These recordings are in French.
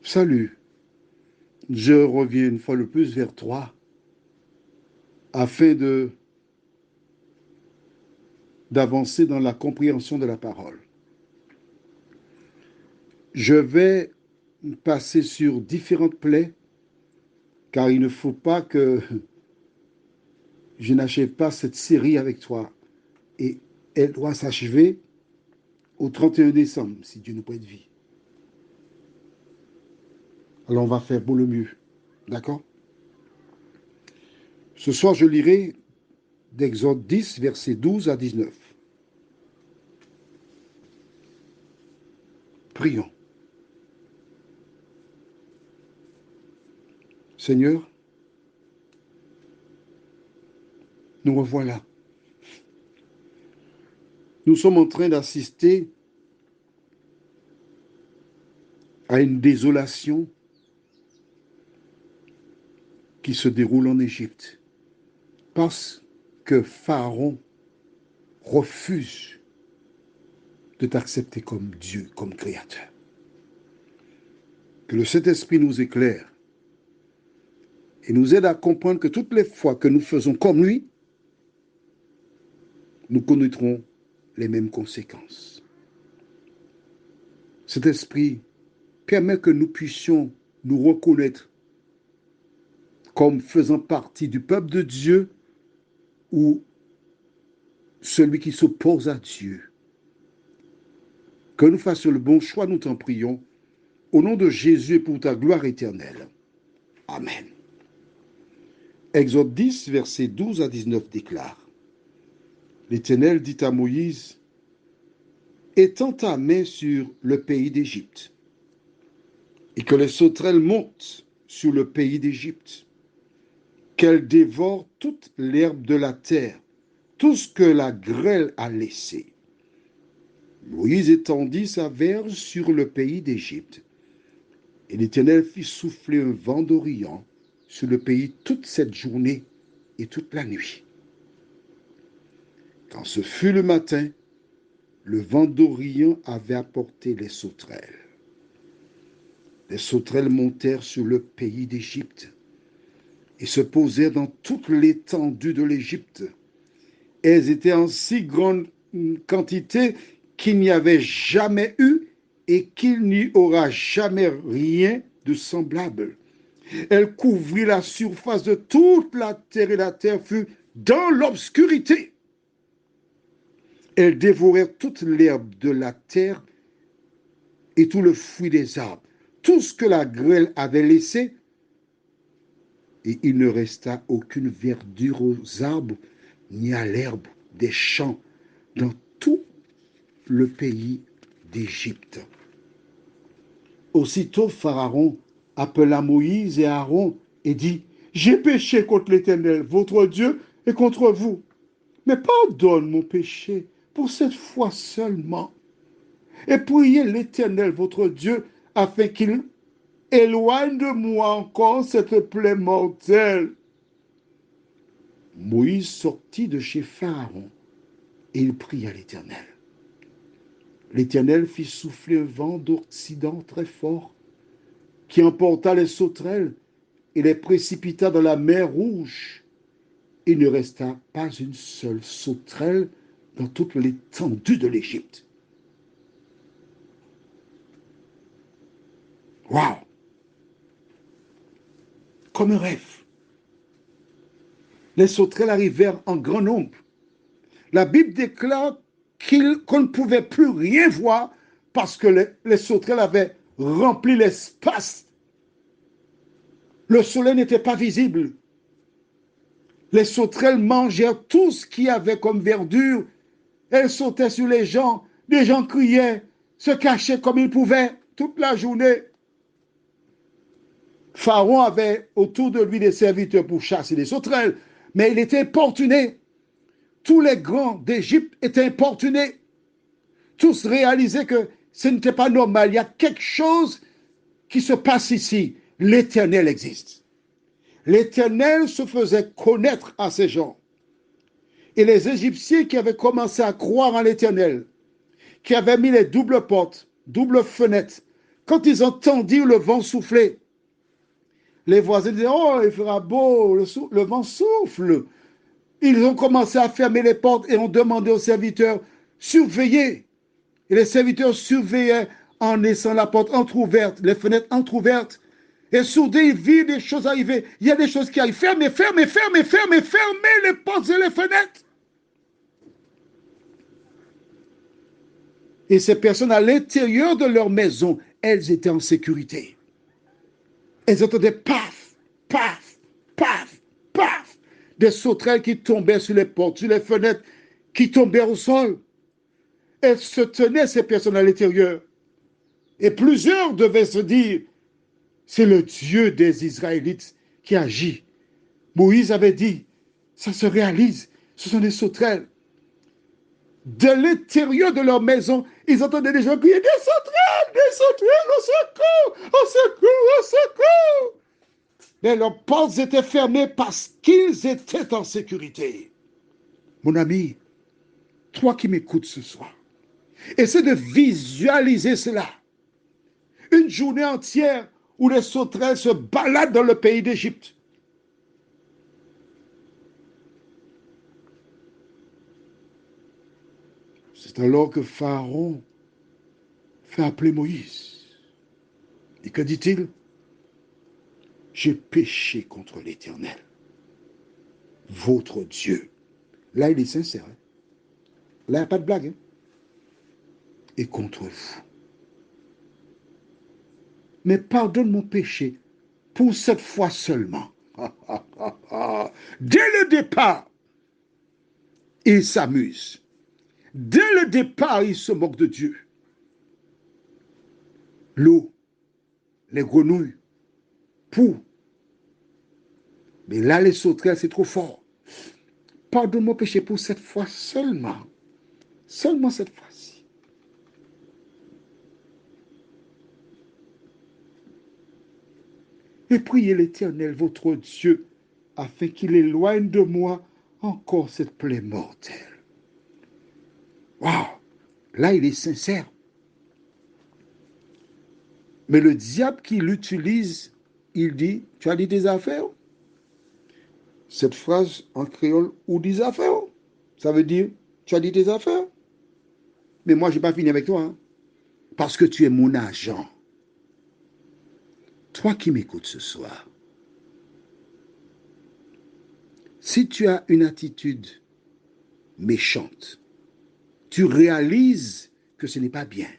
Salut, je reviens une fois de plus vers toi afin d'avancer dans la compréhension de la parole. Je vais passer sur différentes plaies car il ne faut pas que je n'achève pas cette série avec toi et elle doit s'achever au 31 décembre si Dieu nous prête vie. Alors on va faire pour le mieux, d'accord? Ce soir je lirai d'Exode 10, versets 12 à 19. Prions. Seigneur, nous revoilà. Nous sommes en train d'assister à une désolation qui se déroule en Égypte parce que Pharaon refuse de t'accepter comme Dieu, comme Créateur. Que le Saint-Esprit nous éclaire et nous aide à comprendre que toutes les fois que nous faisons comme lui, nous connaîtrons les mêmes conséquences. Cet esprit permet que nous puissions nous reconnaître comme faisant partie du peuple de Dieu ou celui qui s'oppose à Dieu. Que nous fassions le bon choix, nous t'en prions, au nom de Jésus et pour ta gloire éternelle. Amen. Exode 10, versets 12 à 19 déclare: L'Éternel dit à Moïse: Étends ta main sur le pays d'Égypte, et que les sauterelles montent sur le pays d'Égypte, qu'elles dévorent toute l'herbe de la terre, tout ce que la grêle a laissé. Moïse étendit sa verge sur le pays d'Égypte, et l'Éternel fit souffler un vent d'Orient sur le pays toute cette journée et toute la nuit. Quand ce fut le matin, le vent d'Orient avait apporté les sauterelles. Les sauterelles montèrent sur le pays d'Égypte et se posèrent dans toute l'étendue de l'Égypte. Elles étaient en si grande quantité qu'il n'y avait jamais eu et qu'il n'y aura jamais rien de semblable. Elle couvrit la surface de toute la terre et la terre fut dans l'obscurité. Elles dévorèrent toute l'herbe de la terre et tout le fruit des arbres, tout ce que la grêle avait laissé, et il ne resta aucune verdure aux arbres ni à l'herbe des champs dans tout le pays d'Égypte. Aussitôt Pharaon appela Moïse et Aaron et dit: J'ai péché contre l'Éternel, votre Dieu, et contre vous. Mais pardonne mon péché pour cette fois seulement. Et priez l'Éternel, votre Dieu, afin qu'il éloigne de moi encore cette plaie mortelle. Moïse sortit de chez Pharaon et il pria l'Éternel. L'Éternel fit souffler un vent d'Occident très fort qui emporta les sauterelles et les précipita dans la mer Rouge. Il ne resta pas une seule sauterelle dans toute l'étendue de l'Égypte. Waouh! Comme un rêve. Les sauterelles arrivèrent en grand nombre. La Bible déclare qu'on ne pouvait plus rien voir parce que les sauterelles avaient rempli l'espace. Le soleil n'était pas visible. Les sauterelles mangèrent tout ce qu'il y avait comme verdure. Elles sautaient sur les gens criaient, se cachaient comme ils pouvaient toute la journée. Pharaon avait autour de lui des serviteurs pour chasser les sauterelles, mais il était importuné. Tous les grands d'Égypte étaient importunés. Tous réalisaient que ce n'était pas normal. Il y a quelque chose qui se passe ici. L'Éternel existe. L'Éternel se faisait connaître à ces gens. Et les Égyptiens qui avaient commencé à croire en l'Éternel, qui avaient mis les doubles portes, doubles fenêtres, Quand ils entendirent le vent souffler, les voisins disaient, oh, il fera beau, le vent souffle. Ils ont commencé à fermer les portes et ont demandé aux serviteurs, surveillez. Et les serviteurs surveillaient en laissant la porte entrouverte, les fenêtres entrouvertes. Et soudain, ils virent des choses arriver. Il y a des choses qui arrivent. Fermez, fermez, fermez, fermez, fermez les portes et les fenêtres. Et ces personnes, à l'intérieur de leur maison, elles étaient en sécurité. Elles entendaient paf, paf, paf, paf, des sauterelles qui tombaient sur les portes, sur les fenêtres, qui tombaient au sol. Elles se tenaient, ces personnes, à l'intérieur. Et plusieurs devaient se dire, c'est le Dieu des Israélites qui agit. Moïse avait dit, ça se réalise, ce sont des sauterelles. De l'intérieur de leur maison, ils entendaient des gens crier, des sauterelles, au secours, au secours, au secours. Mais leurs portes étaient fermées parce qu'ils étaient en sécurité. Mon ami, toi qui m'écoutes ce soir, essaie de visualiser cela. Une journée entière où les sauterelles se baladent dans le pays d'Égypte. C'est alors que Pharaon fait appeler Moïse. Et que dit-il? J'ai péché contre l'Éternel, votre Dieu. Là, il est sincère. Hein? Là, il n'y a pas de blague. Hein? Et contre vous. Mais pardonne mon péché pour cette fois seulement. Dès le départ, il s'amuse. Dès le départ, il se moque de Dieu. L'eau, les grenouilles, poux. Mais là, les sauterelles, c'est trop fort. Pardonne mon péché pour cette fois seulement. Seulement cette fois-ci. Et priez l'Éternel, votre Dieu, afin qu'il éloigne de moi encore cette plaie mortelle. Waouh! Là, il est sincère. Mais le diable qui l'utilise, il dit, tu as dit tes affaires? Cette phrase en créole, ou des affaires? Ça veut dire, tu as dit tes affaires? Mais moi, je n'ai pas fini avec toi. Hein, parce que tu es mon agent. Toi qui m'écoutes ce soir, si tu as une attitude méchante, tu réalises que ce n'est pas bien.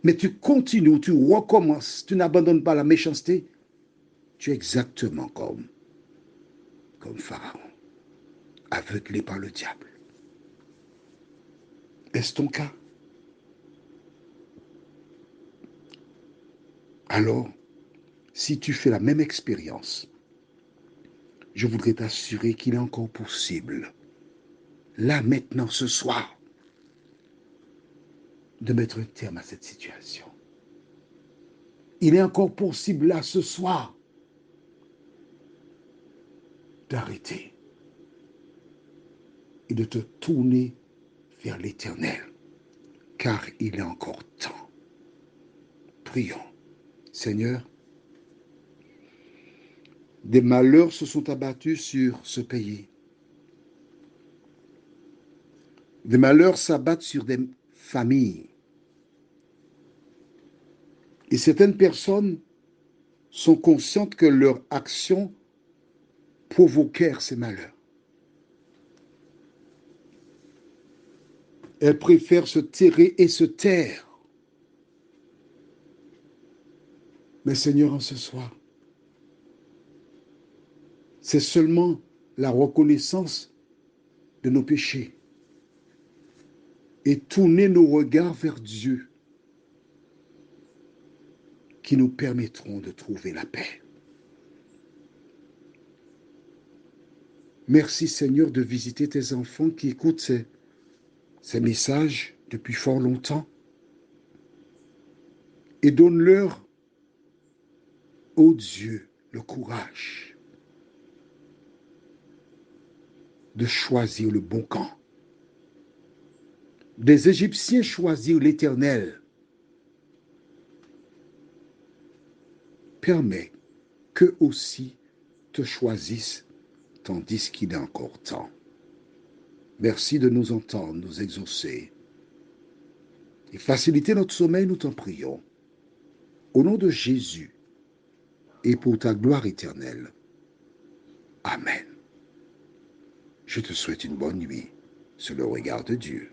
Mais tu continues, tu recommences, tu n'abandonnes pas la méchanceté, tu es exactement comme Pharaon, aveuglé par le diable. Est-ce ton cas? Alors, si tu fais la même expérience, je voudrais t'assurer qu'il est encore possible, là, maintenant, ce soir, de mettre un terme à cette situation. Il est encore possible, là, ce soir, d'arrêter et de te tourner vers l'Éternel, car il est encore temps. Prions. Seigneur, des malheurs se sont abattus sur ce pays. Des malheurs s'abattent sur des familles. Et certaines personnes sont conscientes que leurs actions provoquèrent ces malheurs. Elles préfèrent se terrer et se taire. Mais Seigneur, en ce soir, c'est seulement la reconnaissance de nos péchés et tourner nos regards vers Dieu qui nous permettront de trouver la paix. Merci Seigneur de visiter tes enfants qui écoutent ces messages depuis fort longtemps et donne-leur, ô Dieu, le courage de choisir le bon camp. Des Égyptiens choisirent l'Éternel permet qu'eux aussi te choisissent tandis qu'il est encore temps. Merci de nous entendre, nous exaucer et faciliter notre sommeil, nous t'en prions. Au nom de Jésus et pour ta gloire éternelle. Amen. Je te souhaite une bonne nuit sous le regard de Dieu.